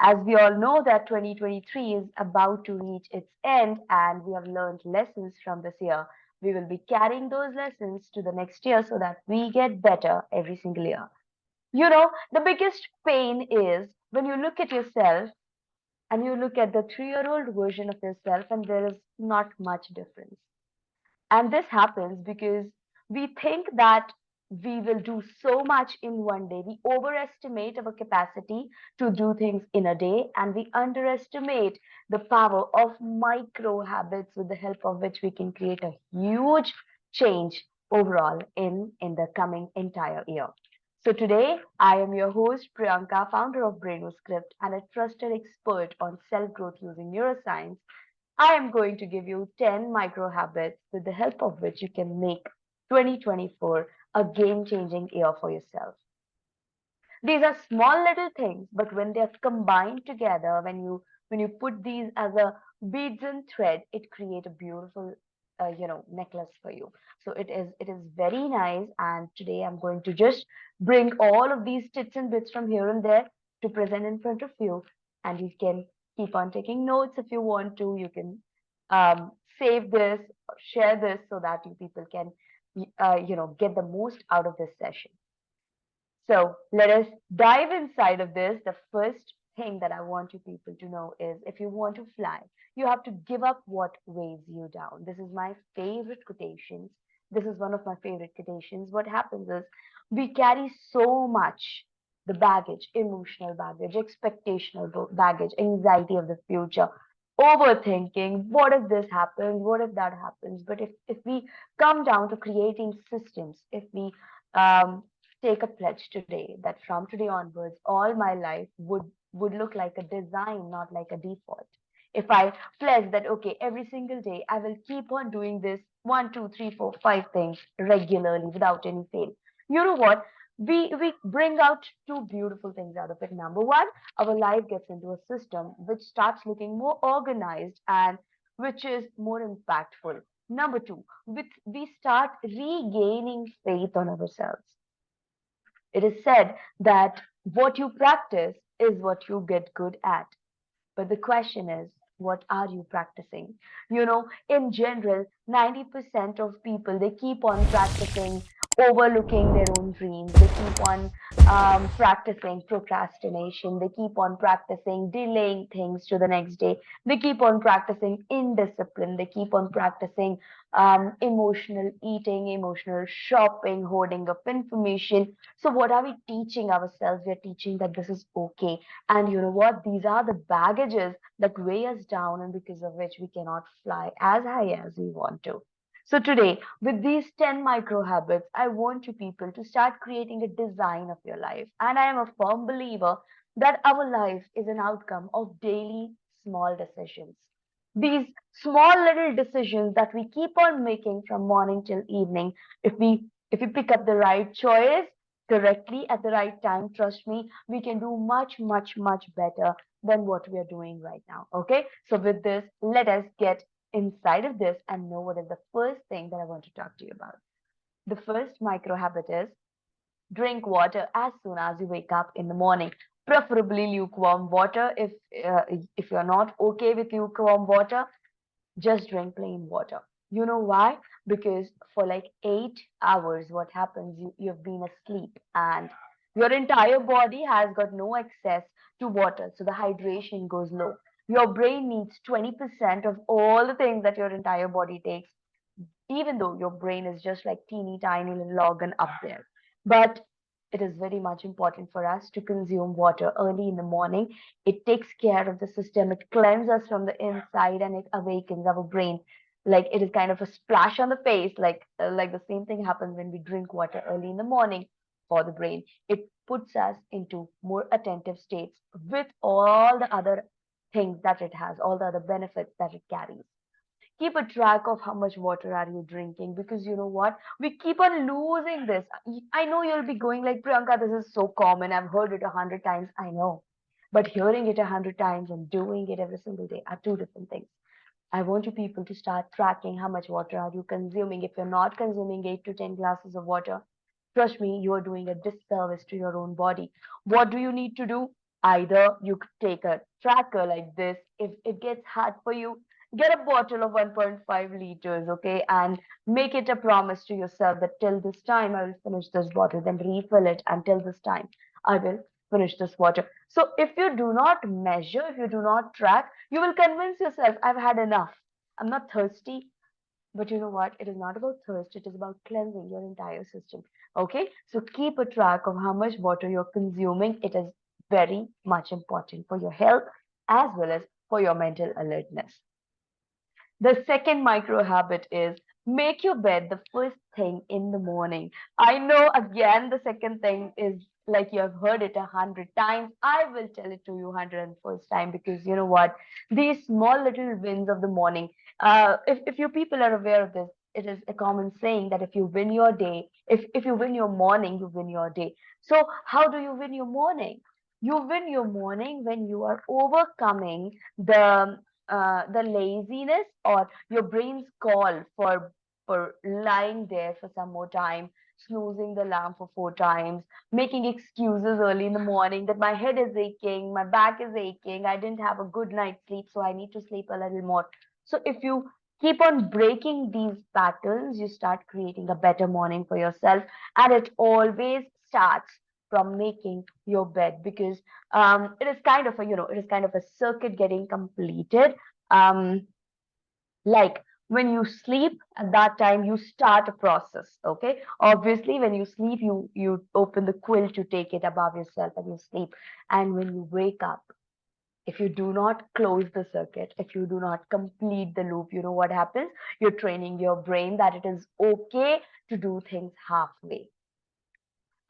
As we all know that 2023 is about to reach its end and we have learned lessons from this year. We will be carrying those lessons to the next year so that we get better every single year. The biggest pain is when you look at yourself and you look at the 3-year-old version of yourself and there is not much difference. And this happens because we think that we will do so much in one day. We overestimate our capacity to do things in a day, and we underestimate the power of micro habits with the help of which we can create a huge change overall in the coming entire year. So today, I am your host, Priyanka, founder of Script and a trusted expert on self-growth using neuroscience. I am going to give you 10 micro habits with the help of which you can make 2024 a game changing year for yourself. These are small little things, but when they are combined together, when you put these as a beads and thread, it create a beautiful necklace for you. So it is very nice. And today I'm going to just bring all of these tips and bits from here and there to present in front of you, and you can keep on taking notes if you want to. You can save this, share this, so that you people can get the most out of this session. So let us dive inside of this. The first thing that I want you people to know is if you want to fly, you have to give up what weighs you down. This is my favorite quotations. This is one of my favorite quotations. What happens is we carry so much the baggage, emotional baggage, expectational baggage, anxiety of the future, overthinking. What if this happens? What if that happens? But if we come down to creating systems, if we um, take a pledge today that from today onwards, all my life would look like a design, not like a default. If I pledge that, okay, every single day I will keep on doing this one, two, three, four, five things regularly without any fail. You know what? We bring out two beautiful things out of it. Number one, our life gets into a system which starts looking more organized and which is more impactful. Number two, we start regaining faith on ourselves. It is said that what you practice is what you get good at. But the question is, what are you practicing? In general, 90% of people, they keep on practicing overlooking their own dreams. They keep on practicing procrastination. They keep on practicing delaying things to the next day. They keep on practicing indiscipline. They keep on practicing emotional eating, emotional shopping, hoarding up information. So, what are we teaching ourselves? We're teaching that this is okay, and you know what? These are the baggages that weigh us down and because of which we cannot fly as high as we want to. So today, with these 10 micro habits, I want you people to start creating a design of your life. And I am a firm believer that our life is an outcome of daily small decisions. These small little decisions that we keep on making from morning till evening, if we pick up the right choice correctly at the right time, trust me, we can do much, much, much better than what we are doing right now. Okay, so with this, let us get inside of this and know what is the first thing that I want to talk to you about. The first micro habit is drink water as soon as you wake up in the morning, preferably lukewarm water. If you're not okay with lukewarm water, just drink plain water. You know why? Because for like 8 hours, what happens? You've been asleep and your entire body has got no access to water, so the hydration goes low. Your brain needs 20% of all the things that your entire body takes, even though your brain is just like teeny tiny little organ up there. But it is very much important for us to consume water early in the morning. It takes care of the system, it cleanses us from the inside, and it awakens our brain. Like it is kind of a splash on the face, like the same thing happens when we drink water early in the morning for the brain. It puts us into more attentive states with all the other things that it has, all the other benefits that it carries. Keep a track of how much water are you drinking, because you know what, we keep on losing this. I know you'll be going like, Priyanka, this is so common, I've heard it 100 times. I know, but hearing it 100 times and doing it every single day are two different things. I want you people to start tracking how much water are you consuming. If you're not consuming 8 to 10 glasses of water, trust me, you are doing a disservice to your own body. What do you need to do? Either you could take a tracker like this. If it gets hard for you, get a bottle of 1.5 liters, okay, and make it a promise to yourself that till this time I will finish this bottle, then refill it until this time I will finish this water. So if you do not measure, if you do not track, you will convince yourself, I've had enough. I'm not thirsty. But you know what? It is not about thirst, it is about cleansing your entire system. Okay? So keep a track of how much water you're consuming. It is very much important for your health as well as for your mental alertness. The second micro habit is make your bed the first thing in the morning. I know again the second thing is like you have heard it 100 times. I will tell it to you 101st time because you know what? These small little wins of the morning. If you people are aware of this, it is a common saying that if you win your day, if you win your morning, you win your day. So how do you win your morning? You win your morning when you are overcoming the laziness or your brain's call for lying there for some more time, snoozing the alarm for 4 times, making excuses early in the morning that my head is aching, my back is aching, I didn't have a good night's sleep, so I need to sleep a little more. So if you keep on breaking these patterns, you start creating a better morning for yourself, and it always starts from making your bed because it is kind of a it is kind of a circuit getting completed. um like when you sleep at that time you start a process. Okay, obviously when you sleep you open the quill to take it above yourself and you sleep, and when you wake up, if you do not close the circuit, if you do not complete the loop, you know what happens? You're training your brain that it is okay to do things halfway.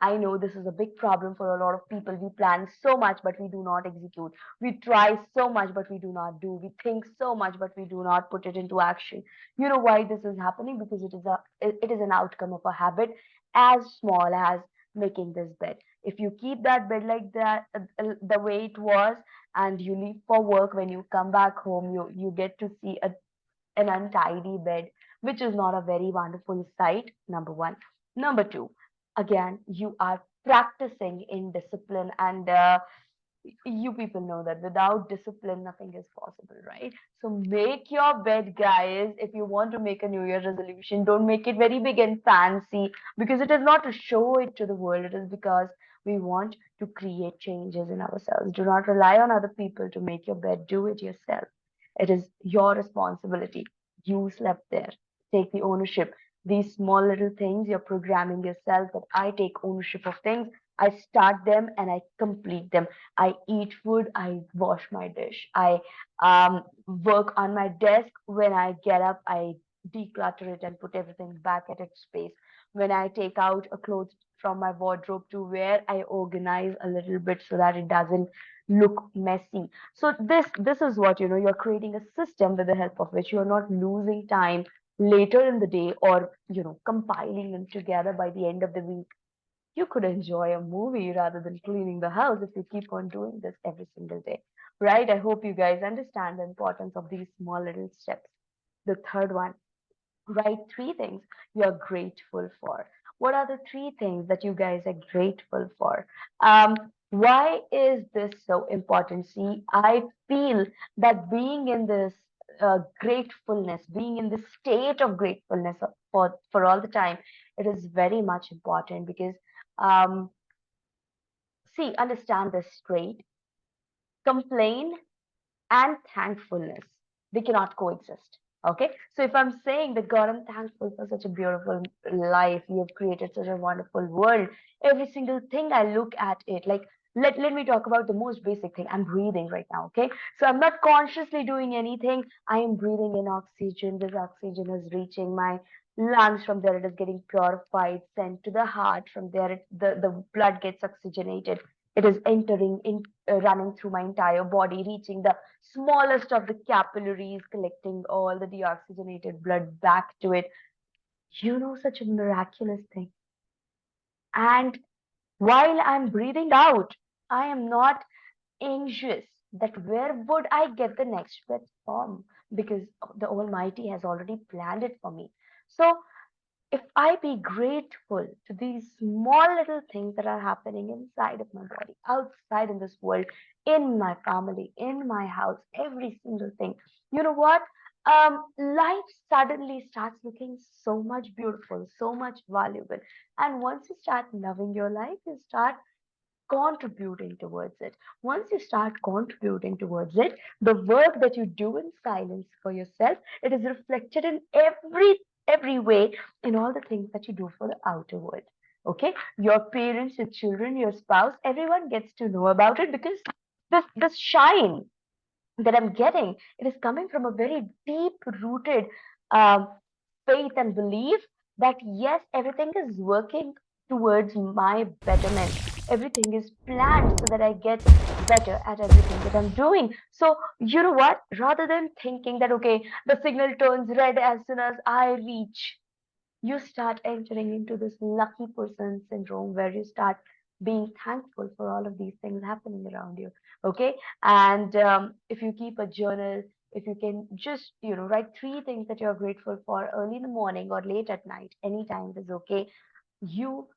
I know this is a big problem for a lot of people. We plan so much, but we do not execute. We try so much, but we do not do. We think so much, but we do not put it into action. You know why this is happening? Because it is an outcome of a habit as small as making this bed. If you keep that bed like that, the way it was, and you leave for work, when you come back home, you get to see an untidy bed, which is not a very wonderful sight, number one. Number two, again, you are practicing in discipline, and you people know that without discipline, nothing is possible, right? So make your bed, guys. If you want to make a New Year resolution, don't make it very big and fancy because it is not to show it to the world, it is because we want to create changes in ourselves. Do not rely on other people to make your bed, do it yourself. It is your responsibility. You slept there. Take the ownership. These small little things, you're programming yourself that I take ownership of things. I start them and I complete them. I eat food, I wash my dish. I work on my desk. When I get up, I declutter it and put everything back at its space. When I take out a clothes from my wardrobe to wear, I organize a little bit so that it doesn't look messy. So this is what you're creating a system with the help of which you're not losing time later in the day or compiling them together by the end of the week. You could enjoy a movie rather than cleaning the house if you keep on doing this every single day, right? I hope you guys understand the importance of these small little steps. The third one, write 3 things you're grateful for. What are the 3 things that you guys are grateful for? Why is this so important? See, I feel that being in this gratefulness, being in this state of gratefulness for all the time, it is very much important because um, see, understand this straight. Complain and thankfulness, they cannot coexist. Okay, so if I'm saying that God, I'm thankful for such a beautiful life, you have created such a wonderful world, every single thing I look at it like, let me talk about the most basic thing. I'm breathing right now. Okay, so I'm not consciously doing anything. I am breathing in oxygen. This oxygen is reaching my lungs. From there it is getting purified, sent to the heart. From there the blood gets oxygenated. It is entering in, running through my entire body, reaching the smallest of the capillaries, collecting all the deoxygenated blood back to it. Such a miraculous thing. And while I'm breathing out, I am not anxious that where would I get the next breath from, because the Almighty has already planned it for me. So if I be grateful to these small little things that are happening inside of my body, outside in this world, in my family, in my house, every single thing, you know what? Life suddenly starts looking so much beautiful, so much valuable. And once you start loving your life, you start contributing towards it. Once you start contributing towards it, the work that you do in silence for yourself, it is reflected in every way in all the things that you do for the outer world. Okay, your parents, your children, your spouse, everyone gets to know about it because this shine that I'm getting, it is coming from a very deep rooted um, faith and belief that yes, everything is working towards my betterment. Everything is planned so that I get better at everything that I'm doing. So, you know what? Rather than thinking that, okay, the signal turns red as soon as I reach, you start entering into this lucky person syndrome where you start being thankful for all of these things happening around you. Okay, and if you keep a journal, if you can just write three things that you're grateful for early in the morning or late at night, anytime is okay. You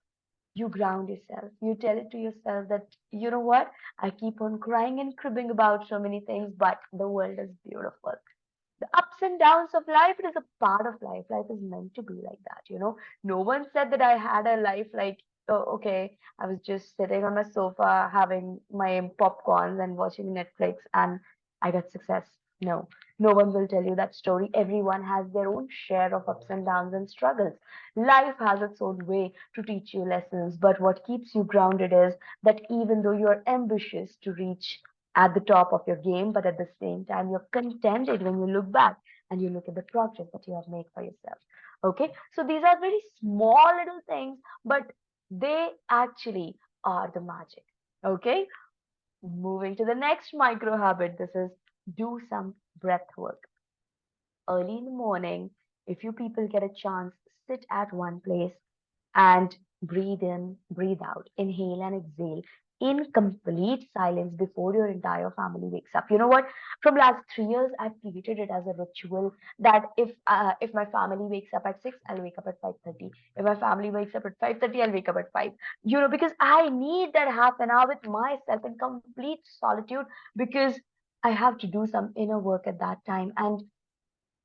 you ground yourself. You tell it to yourself that, you know what, I keep on crying and cribbing about so many things, but the world is beautiful. The ups and downs of life, it is a part of life. Life is meant to be like that. No one said that I had a life like, oh, okay, I was just sitting on my sofa having my popcorns and watching Netflix and I got success. No, no one will tell you that story. Everyone has their own share of ups and downs and struggles. Life has its own way to teach you lessons, but what keeps you grounded is that even though you're ambitious to reach at the top of your game, but at the same time, you're contented when you look back and you look at the progress that you have made for yourself. Okay, so these are very small little things, but they actually are the magic. Okay, moving to the next micro habit. This is do some breath work early in the morning. If you people get a chance, sit at one place and breathe in, breathe out, inhale and exhale in complete silence before your entire family wakes up. You know what? From last 3 years, I've created it as a ritual that if my family wakes up at 6, I'll wake up at 5:30. If my family wakes up at 5:30, I'll wake up at 5. Because I need that half an hour with myself in complete solitude because I have to do some inner work at that time. And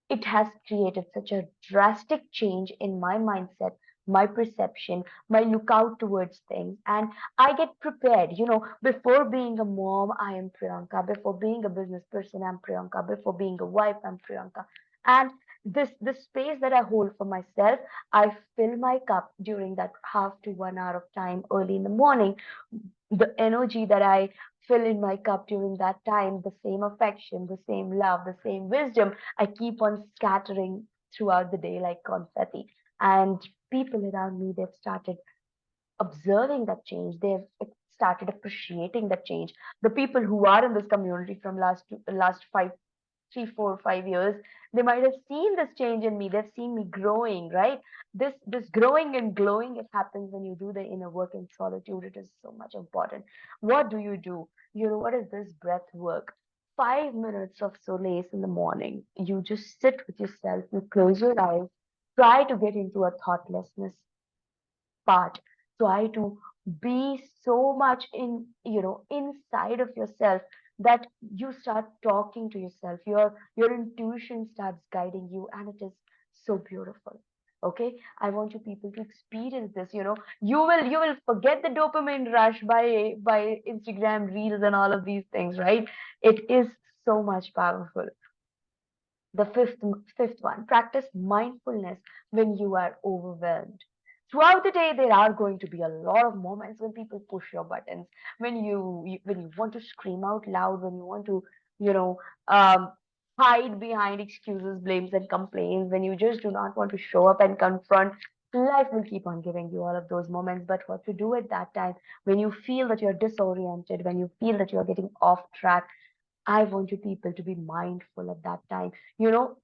it has created such a drastic change in my mindset, my perception, my lookout towards things. And I get prepared. Before being a mom, I am Priyanka. Before being a business person, I'm Priyanka. Before being a wife, I'm Priyanka. And this space that I hold for myself, I fill my cup during that half to 1 hour of time early in the morning. The energy that I fill in my cup during that time, the same affection, the same love, the same wisdom, I keep on scattering throughout the day like confetti. And people around me, they've started observing that change. They've started appreciating that change. The people who are in this community from last 5, 3, 4, 5 years, they might have seen this change in me. They've seen me growing, right? This growing and glowing, it happens when you do the inner work in solitude. It is so much important. What do? What is this breath work? 5 minutes of solace in the morning. You just sit with yourself, you close your eyes, try to get into a thoughtlessness part. Try to be so much inside of yourself that you start talking to yourself. Your intuition starts guiding you, and it is so beautiful. Okay, I want you people to experience this. You will forget the dopamine rush by Instagram reels and all of these things, right? It is so much powerful. The fifth one, practice mindfulness when you are overwhelmed. Throughout the day, there are going to be a lot of moments when people push your buttons, when you want to scream out loud, when you want to, you know, um, hide behind excuses, blames, and complaints, when you just do not want to show up and confront. Life will keep on giving you all of those moments, but what to do at that time when you feel that you're disoriented, when you feel that you're getting off track, I want you people to be mindful at that time.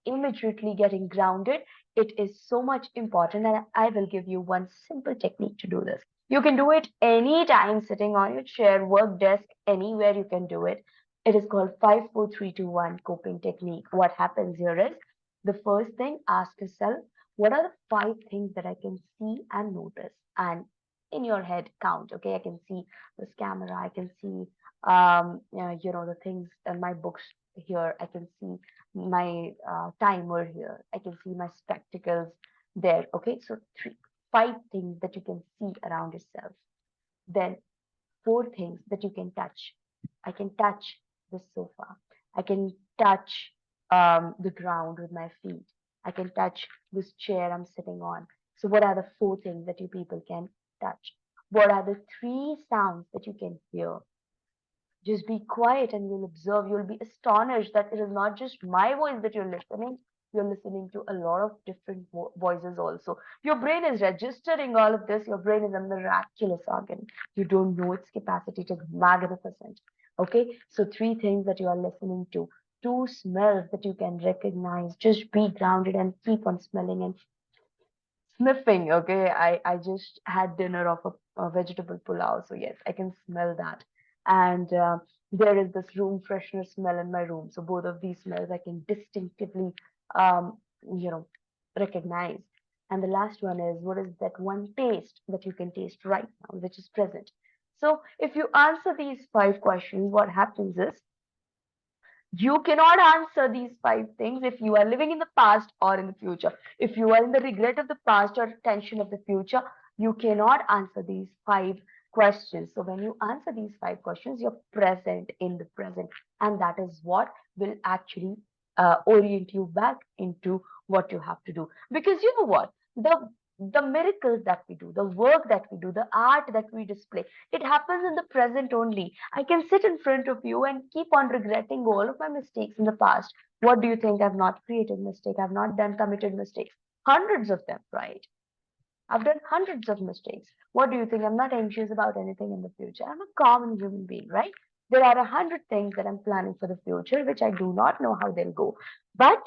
Immediately getting grounded, it is so much important. And I will give you one simple technique to do this. You can do it anytime sitting on your chair, work desk, anywhere you can do it. It is called 5 4 3 2 1 coping technique. What happens here is the first thing, ask yourself, What are the five things that I can see and notice? And in your head, count. Okay, I can see this camera. I can see, the things in my books here. I can see my timer here. I can see my spectacles there. Okay, so five things that you can see around yourself. Then four things that you can touch. I can touch the sofa. I can touch the ground with my feet. I can touch this chair I'm sitting on. So, what are the four things that you people can touch? What are the three sounds that you can hear? Just be quiet and you'll observe. You'll be astonished that it is not just my voice that you're listening. You're listening to a lot of different voices also. Your brain is registering all of this. Your brain is a miraculous organ. You don't know its capacity to magnificent. Okay, so three things that you are listening to, two smells that you can recognize. Just be grounded and keep on smelling and sniffing. Okay, I just had dinner of a vegetable pulao, so yes, I can smell that. And there is this room freshener smell in my room, so both of these smells I can distinctively um, you know recognize. And the last one is, what is that one taste that you can taste right now, which is present? So if you answer these five questions, what happens is, you cannot answer these five things if you are living in the past or in the future. If you are in the regret of the past or tension of the future, you cannot answer these five questions. So, when you answer these five questions, you're present in the present, and that is what will actually orient you back into what you have to do. Because you know what? The miracles that we do, the work that we do, the art that we display, it happens in the present only. I can sit in front of you and keep on regretting all of my mistakes in the past. What do you think? I've not created mistake. I've not done committed mistakes. Hundreds of them, right? I've done hundreds of mistakes. What do you think? I'm not anxious about anything in the future. I'm a common human being, right? There are 100 things that I'm planning for the future, which I do not know how they'll go. But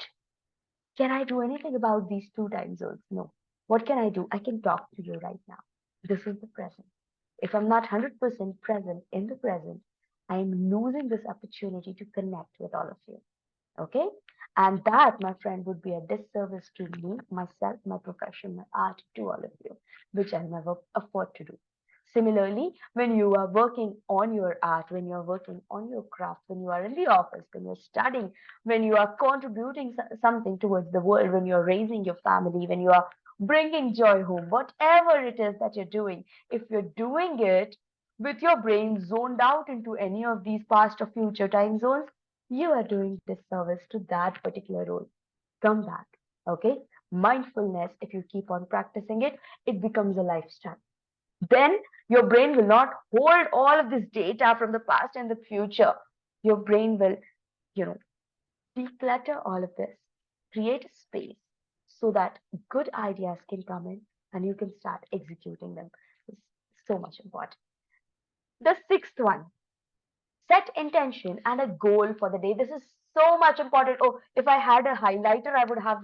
can I do anything about these two time zones? No. What can I do? I can talk to you right now. This is the present. If I'm not 100% present in the present, I'm losing this opportunity to connect with all of you. Okay? And that, my friend, would be a disservice to me, myself, my profession, my art, to all of you, which I'll never afford to do. Similarly, when you are working on your art, when you're working on your craft, when you are in the office, when you're studying, when you are contributing something towards the world, when you're raising your family, when you are bringing joy home, whatever it is that you're doing, if you're doing it with your brain zoned out into any of these past or future time zones, you are doing disservice to that particular role. Come back. Okay? Mindfulness, if you keep on practicing it, it becomes a lifestyle. Then your brain will not hold all of this data from the past and the future. Your brain will, you know, declutter all of this, create a space so that good ideas can come in and you can start executing them. It's so much important. The sixth one, set intention and a goal for the day. This is so much important. Oh, if I had a highlighter, I would have,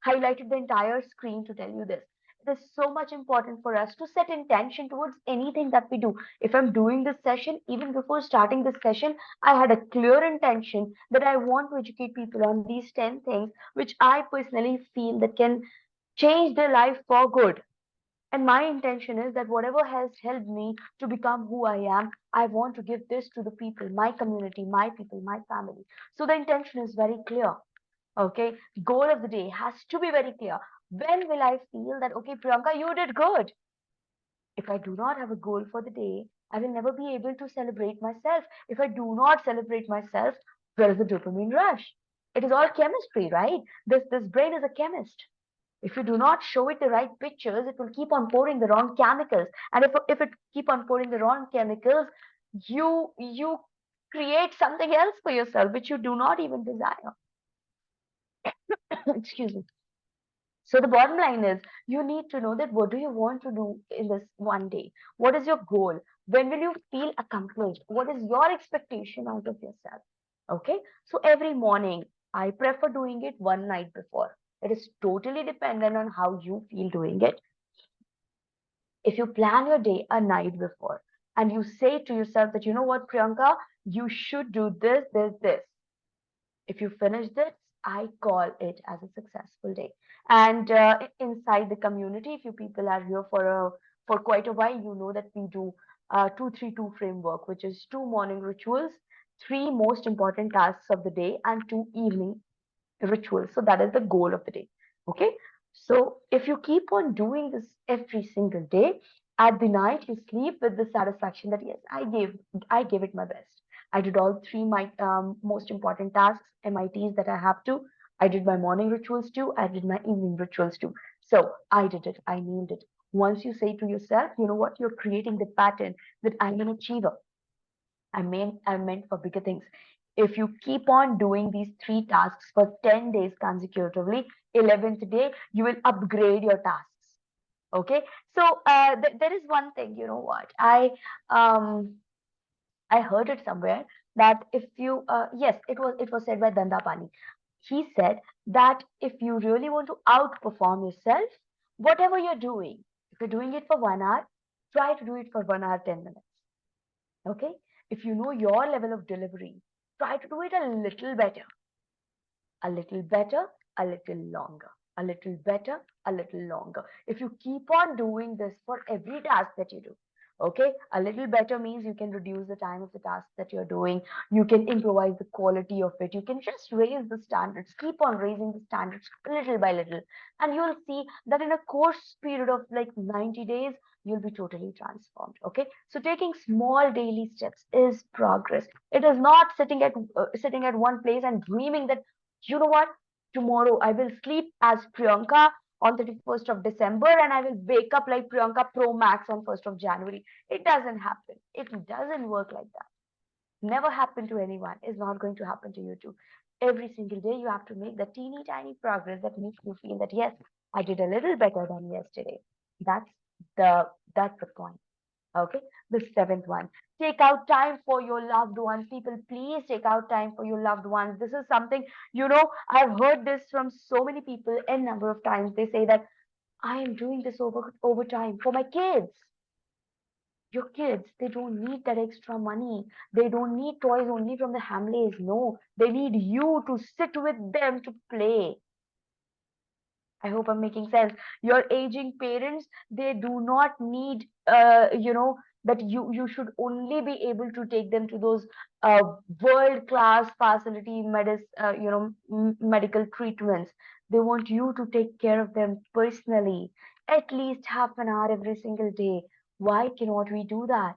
highlighted the entire screen to tell you this. It is so much important for us to set intention towards anything that we do. If I'm doing this session, even before starting this session, I had a clear intention that I want to educate people on these 10 things which I personally feel that can change their life for good. And my intention is that whatever has helped me to become who I am, I want to give this to the people, my community, my people, my family. So the intention is very clear. Okay. Goal of the day has to be very clear. When will I feel that, okay, Priyanka, you did good? If I do not have a goal for the day, I will never be able to celebrate myself. If I do not celebrate myself, where is the dopamine rush? It is all chemistry, right? This brain is a chemist. If you do not show it the right pictures, it will keep on pouring the wrong chemicals. And if it keep on pouring the wrong chemicals, you create something else for yourself which you do not even desire. Excuse me. So the bottom line is, you need to know that what do you want to do in this one day? What is your goal? When will you feel accomplished? What is your expectation out of yourself? Okay. So every morning, I prefer doing it one night before. It is totally dependent on how you feel doing it. If you plan your day a night before and you say to yourself that, you know what, Priyanka, you should do this, this, this. If you finish this, I call it as a successful day. And inside the community, if you people are here for quite a while, you know that we do 2-3-2 framework, which is 2 morning rituals, 3 most important tasks of the day, and 2 evening rituals. So that is the goal of the day. Okay. So if you keep on doing this every single day, at the night you sleep with the satisfaction that yes, I gave it my best. I did all three my most important tasks, MITs that I have to. I did my morning rituals too. I did my evening rituals too. So I did it. I nailed it. Once you say to yourself, you know what, you're creating the pattern that I'm an achiever. I'm meant for bigger things. If you keep on doing these three tasks for 10 days consecutively, 11th day, you will upgrade your tasks. Okay. So there is one thing, you know what? I heard it somewhere that if you yes, it was said by Dandapani. He said that if you really want to outperform yourself, whatever you're doing, if you're doing it for 1 hour, try to do it for 1 hour, 10 minutes. Okay. If you know your level of delivery, try to do it a little better, a little longer, a little better, a little longer. If you keep on doing this for every task that you do, okay, a little better means you can reduce the time of the task that you're doing. You can improvise the quality of it. You can just raise the standards, keep on raising the standards little by little. And you'll see that in a course period of like 90 days, you'll be totally transformed. Okay. So taking small daily steps is progress. It is not sitting at one place and dreaming that you know what? Tomorrow I will sleep as Priyanka on 31st of December and I will wake up like Priyanka Pro Max on 1st of January. It doesn't happen. It doesn't work like that. Never happened to anyone. Is not going to happen to you too. Every single day you have to make the teeny tiny progress that makes you feel that yes, I did a little better than yesterday. That's the that's the point. Okay, the seventh one. Take out time for your loved ones. People, please take out time for your loved ones. This is something, I've heard this from so many people a number of times. They say that I am doing this over time for my kids. Your kids, they don't need that extra money. They don't need toys only from the Hamleys. No, they need you to sit with them to play. I hope I'm making sense. Your aging parents, they do not need, that you should only be able to take them to those world class facility medical treatments. They want you to take care of them personally, at least half an hour every single day. Why cannot we do that?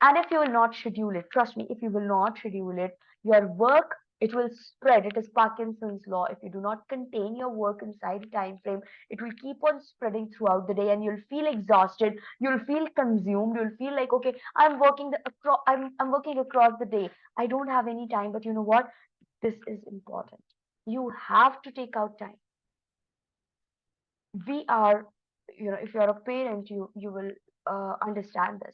And if you will not schedule it, trust me, if you will not schedule it, your work, it will spread. It is Parkinson's law. If you do not contain your work inside a time frame, it will keep on spreading throughout the day and you'll feel exhausted. You'll feel consumed. You'll feel like, okay, I'm working across the day. I don't have any time, but you know what? This is important. You have to take out time. We are, if you're a parent, you will understand this.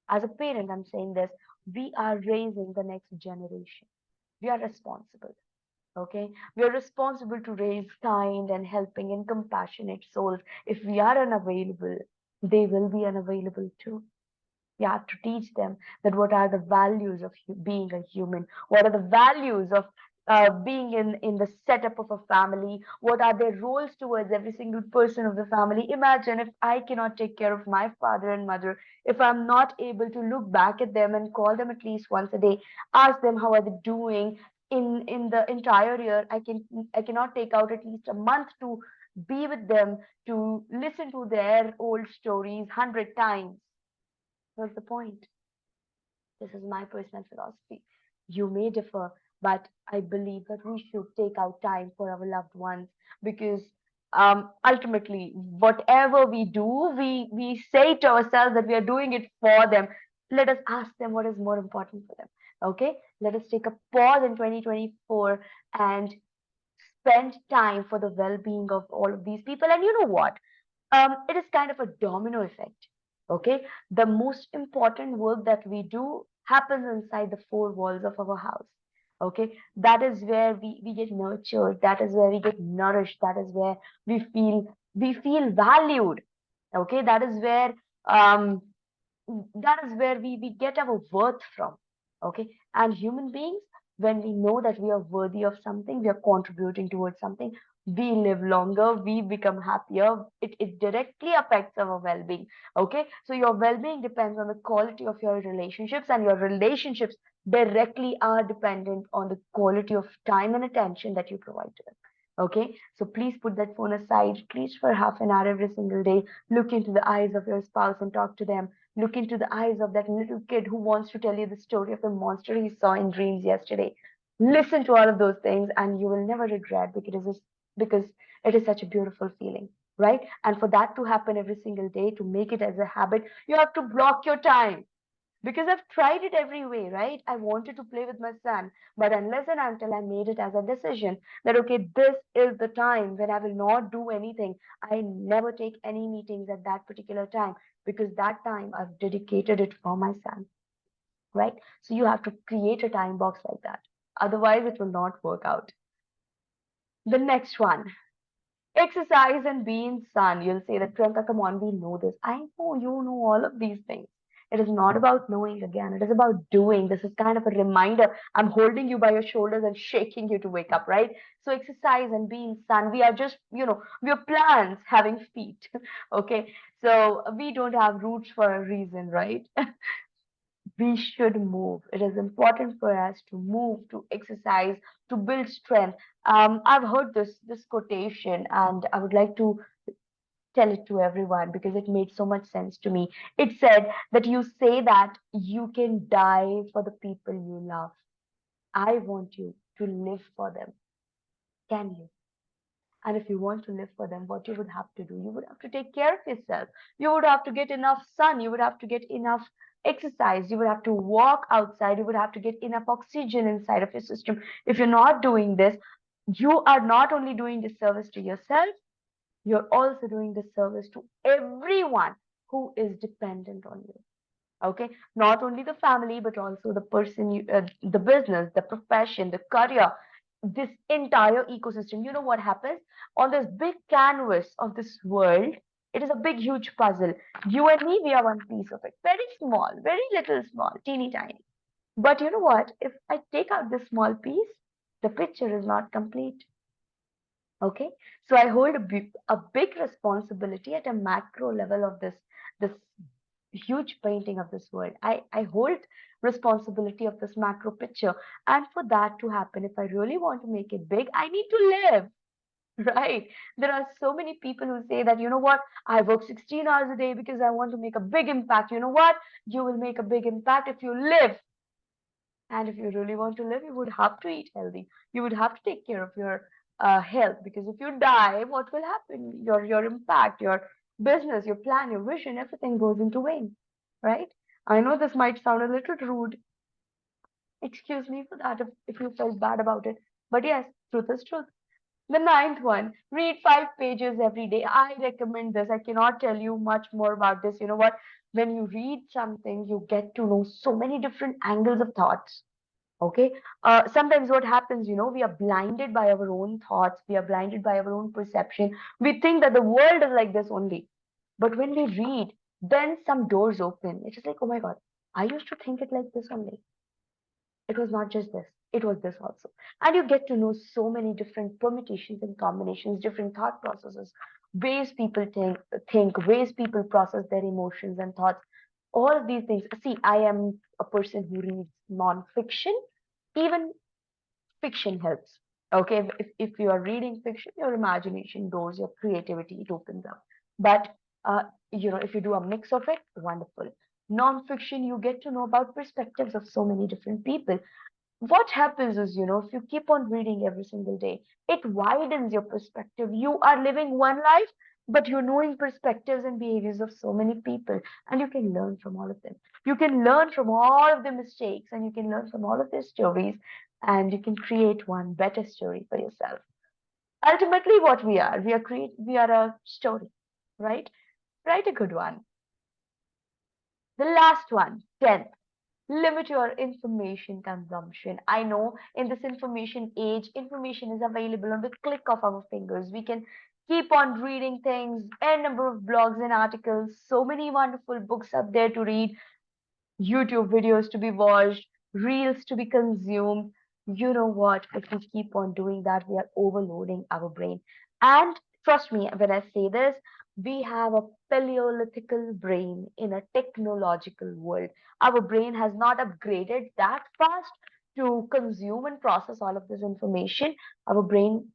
As a parent, I'm saying this, we are raising the next generation. We are responsible. Okay. We are responsible to raise kind and helping and compassionate souls. If we are unavailable, they will be unavailable too. You have to teach them that what are the values of being a human, what are the values of being in the setup of a family, what are their roles towards every single person of the family. Imagine if I cannot take care of my father and mother, if I'm not able to look back at them and call them at least once a day, ask them how are they doing in the entire year. I cannot take out at least a month to be with them, to listen to their old stories 100 times. What's the point? This is my personal philosophy. You may differ, but I believe that we should take out time for our loved ones because ultimately, whatever we do, we say to ourselves that we are doing it for them. Let us ask them what is more important for them. Okay, let us take a pause in 2024 and spend time for the well-being of all of these people. And you know what? It is kind of a domino effect. Okay, the most important work that we do happens inside the four walls of our house. Okay, that is where we get nurtured. That is where we get nourished. That is where we feel valued. Okay, um, that is where we get our worth from. Okay, and human beings. When we know that we are worthy of something, we are contributing towards something, we live longer, we become happier. It directly affects our well-being. Okay, so your well-being depends on the quality of your relationships, and your relationships directly are dependent on the quality of time and attention that you provide to them. Okay, so please put that phone aside at least for half an hour every single day. Look into the eyes of your spouse and talk to them. Look into the eyes of that little kid who wants to tell you the story of the monster he saw in dreams yesterday. Listen to all of those things, and you will never regret, because it is such a beautiful feeling, right? And for that to happen every single day, to make it as a habit, you have to block your time, because I've tried it every way, right? I wanted to play with my son, but unless and until I made it as a decision that, okay, this is the time when I will not do anything, I never take any meetings at that particular time, because that time I've dedicated it for my son, right? So you have to create a time box like that. Otherwise, it will not work out. The next one, exercise and be in sun. You'll say that, Priyanka, come on, we know this. I know you know all of these things. It is not about knowing again. It is about doing. This is kind of a reminder. I'm holding you by your shoulders and shaking you to wake up, right? So exercise and be in sun. We are just, we are plants having feet. Okay. So we don't have roots for a reason, right? We should move. It is important for us to move, to exercise, to build strength. I've heard this quotation, and I would like to tell it to everyone because it made so much sense to me. It said that you say that you can die for the people you love. I want you to live for them. Can you? And if you want to live for them, what you would have to do, you would have to take care of yourself. You would have to get enough sun. You would have to get enough exercise. You would have to walk outside. You would have to get enough oxygen inside of your system. If you're not doing this, you are not only doing disservice to yourself, you're also doing disservice to everyone who is dependent on you. Okay, not only the family, but also the person, the business, the profession, the career, this entire ecosystem. You know what happens on this big canvas of this world? It is a big huge puzzle. You and me, we are one piece of it, very small, very little small, teeny tiny. But you know what, if I take out this small piece, the picture is not complete. Okay, so I hold a big responsibility at a macro level of this huge painting of this world. I hold responsibility of this macro picture. And for that to happen, if I really want to make it big, I need to live. Right. There are so many people who say that, you know what, I work 16 hours a day because I want to make a big impact. You know what? You will make a big impact if you live. And if you really want to live, you would have to eat healthy. You would have to take care of your health, because if you die, what will happen? Your impact, your business, your plan, your vision, everything goes into vain, right? I know this might sound a little rude. Excuse me for that if you felt bad about it. But yes, truth is truth. The ninth one, read 5 pages every day. I recommend this. I cannot tell you much more about this. You know what? When you read something, you get to know so many different angles of thoughts. Okay, sometimes what happens, we are blinded by our own thoughts, we are blinded by our own perception. We think that the world is like this only, but when we read, then some doors open. It's just like, oh my god, I used to think it like this only. It was not just this, it was this also. And you get to know so many different permutations and combinations, different thought processes, ways people think, ways people process their emotions and thoughts, all of these things. See, I am a person who reads non-fiction. Even fiction helps. Okay, if you are reading fiction, your imagination grows, your creativity, it opens up. But uh, if you do a mix of it, wonderful. Non-fiction, you get to know about perspectives of so many different people. What happens is, if you keep on reading every single day, it widens your perspective. You are living one life, but you're knowing perspectives and behaviors of so many people, and you can learn from all of them. You can learn from all of the mistakes, and you can learn from all of their stories, and you can create one better story for yourself. Ultimately, what we are a story, right? Write a good one. The last one, 10th, limit your information consumption. I know in this information age, information is available on the click of our fingers. We can keep on reading things, a number of blogs and articles, so many wonderful books up there to read, YouTube videos to be watched, reels to be consumed. You know what? If we keep on doing that, we are overloading our brain. And trust me when I say this, we have a paleolithical brain in a technological world. Our brain has not upgraded that fast to consume and process all of this information. Our brain,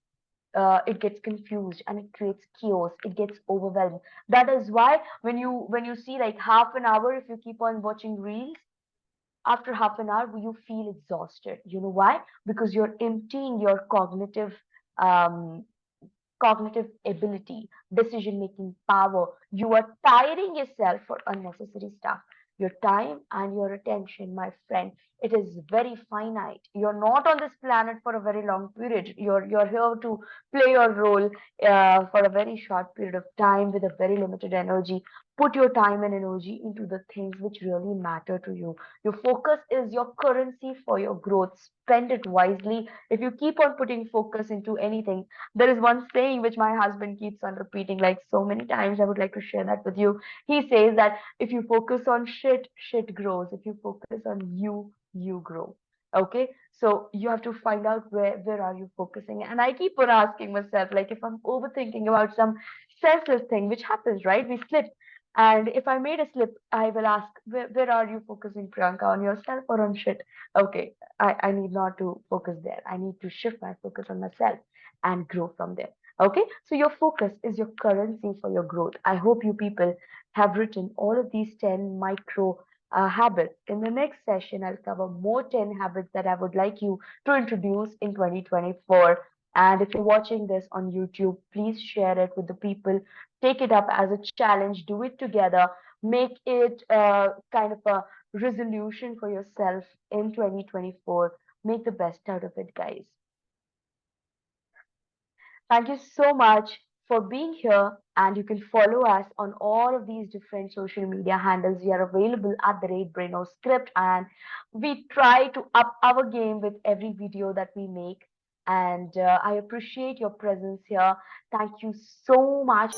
it gets confused and it creates chaos. It gets overwhelmed. That is why when you see like half an hour, if you keep on watching reels, after half an hour you feel exhausted. You know why? Because you're emptying your um, cognitive ability, decision making power. You are tiring yourself for unnecessary stuff. Your time and your attention, my friend, it is very finite. You're not on this planet for a very long period. You're here to play your role for a very short period of time with a very limited energy. Put your time and energy into the things which really matter to you. Your focus is your currency for your growth. Spend it wisely. If you keep on putting focus into anything, there is one saying which my husband keeps on repeating like so many times. I would like to share that with you. He says that if you focus on shit, shit grows. If you focus on you, you grow. Okay, so you have to find out where are you focusing. And I keep on asking myself, like if I'm overthinking about some senseless thing, which happens, right? We slip. And if I made a slip, I will ask, where are you focusing, Priyanka? On yourself or on shit? Okay, I need not to focus there. I need to shift my focus on myself and grow from there. Okay, so your focus is your currency for your growth. I hope you people have written all of these 10 micro habits. In the next session, I'll cover more 10 habits that I would like you to introduce in 2024. And if you're watching this on YouTube, please share it with the people. Take it up as a challenge, do it together, make it kind of a resolution for yourself in 2024. Make the best out of it, guys. Thank you so much for being here. And you can follow us on all of these different social media handles. We are available at the rate Braino Script, and we try to up our game with every video that we make. And I appreciate your presence here. Thank you so much.